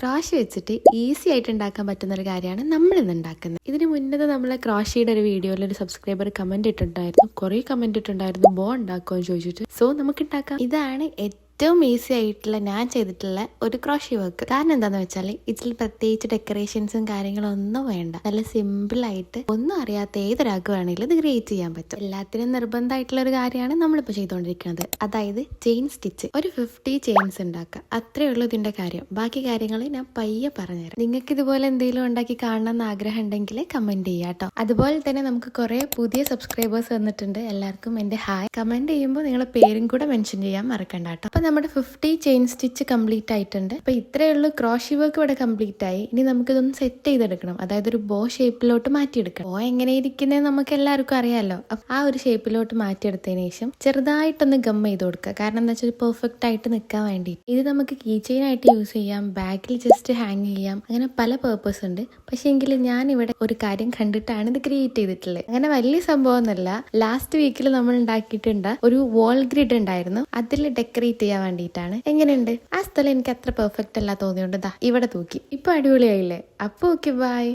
Crochet വെച്ചിട്ട് easy ആയിട്ട് ഉണ്ടാക്കാൻ പറ്റുന്ന ഒരു കാര്യമാണ് നമ്മൾ ഇന്ന് ഉണ്ടാക്കുന്നത്. ഇതിന് മുന്നേ നമ്മളെ ക്രോഷിയുടെ ഒരു വീഡിയോയിൽ ഒരു സബ്സ്ക്രൈബർ കമന്റ് ഇട്ടിട്ടുണ്ടായിരുന്നു, കുറേ കമന്റ് ഇട്ടിട്ടുണ്ടായിരുന്നു ബോ ഉണ്ടാക്കുമെന്ന് ചോദിച്ചിട്ട്. സോ നമുക്ക് ഉണ്ടാക്കാം. ഇതാണ് ഏറ്റവും ഈസി ആയിട്ടുള്ള ഞാൻ ചെയ്തിട്ടുള്ള ഒരു ക്രോഷി വർക്ക്. കാരണം എന്താണെന്ന് വെച്ചാൽ ഇതിൽ പ്രത്യേകിച്ച് ഡെക്കറേഷൻസും കാര്യങ്ങളും ഒന്നും വേണ്ട. നല്ല സിമ്പിൾ ആയിട്ട് ഒന്നും അറിയാത്ത ഏതൊരാൾക്ക് വേണമെങ്കിലും ഇത് ക്രിയേറ്റ് ചെയ്യാൻ പറ്റും. എല്ലാത്തിനും നിർബന്ധമായിട്ടുള്ള ഒരു കാര്യമാണ് നമ്മളിപ്പോൾ ചെയ്തുകൊണ്ടിരിക്കുന്നത്, അതായത് ചെയിൻ സ്റ്റിച്ച്. ഒരു 50 ചെയിൻസ് ഉണ്ടാക്കുക, അത്രേ ഉള്ളൂ ഇതിന്റെ കാര്യം. ബാക്കി കാര്യങ്ങൾ ഞാൻ പയ്യെ പറഞ്ഞുതരാം. നിങ്ങൾക്ക് ഇതുപോലെ എന്തെങ്കിലും ഉണ്ടാക്കി കാണണമെന്ന് ആഗ്രഹം ഉണ്ടെങ്കിൽ കമന്റ് ചെയ്യാം കേട്ടോ. അതുപോലെ തന്നെ നമുക്ക് കുറെ പുതിയ സബ്സ്ക്രൈബേഴ്സ് വന്നിട്ടുണ്ട്. എല്ലാവർക്കും എന്റെ ഹായ്. കമന്റ് ചെയ്യുമ്പോൾ നിങ്ങളുടെ പേരും കൂടെ മെൻഷൻ ചെയ്യാൻ മറക്കണ്ട കേട്ടോ. അപ്പൊ നമ്മുടെ 50 ചെയിൻ സ്റ്റിച്ച് കംപ്ലീറ്റ് ആയിട്ടുണ്ട്. അപ്പൊ ഇത്രയേ ഉള്ളൂ. ക്രോഷി വർക്ക് ഇവിടെ കംപ്ലീറ്റ് ആയി. ഇനി നമുക്ക് ഇതൊന്ന് സെറ്റ് ചെയ്തെടുക്കണം, അതായത് ഒരു ബോ ഷേപ്പിലോട്ട് മാറ്റിയെടുക്കണം. ബോ എങ്ങനെ ഇരിക്കുന്നത് നമുക്ക് എല്ലാവർക്കും അറിയാമല്ലോ. ആ ഒരു ഷേപ്പിലോട്ട് മാറ്റിയെടുത്തതിന് ശേഷം ചെറുതായിട്ടൊന്ന് ഗം ചെയ്ത് കൊടുക്കുക. കാരണം എന്താ വെച്ചാൽ പെർഫെക്റ്റ് ആയിട്ട് നിൽക്കാൻ വേണ്ടി. ഇത് നമുക്ക് കീ ചെയിൻ ആയിട്ട് യൂസ് ചെയ്യാം, ബാഗിൽ ജസ്റ്റ് ഹാങ് ചെയ്യാം, അങ്ങനെ പല പേർപ്പസ് ഉണ്ട്. പക്ഷേ എങ്കിൽ ഞാൻ ഇവിടെ ഒരു കാര്യം കണ്ടിട്ടാണ് ഇത് ക്രിയേറ്റ് ചെയ്തിട്ടുള്ളത്. അങ്ങനെ വലിയ സംഭവം ഒന്നുമല്ല. ലാസ്റ്റ് വീക്കിൽ നമ്മൾ ഉണ്ടാക്കിയിട്ടുണ്ട് ഒരു വാൾ ഗ്രിഡ് ഉണ്ടായിരുന്നു, അതിൽ ഡെക്കറേറ്റ് ചെയ്യാൻ വേണ്ടിയിട്ടാണ്. എങ്ങനെയുണ്ട്? ആ സ്ഥലം എനിക്ക് അത്ര പെർഫെക്റ്റ് അല്ല തോന്നിയോണ്ട് ഇവിടെ തൂക്കി. ഇപ്പൊ അടിപൊളിയായില്ലേ? അപ്പൊ ഓക്കെ, ബൈ.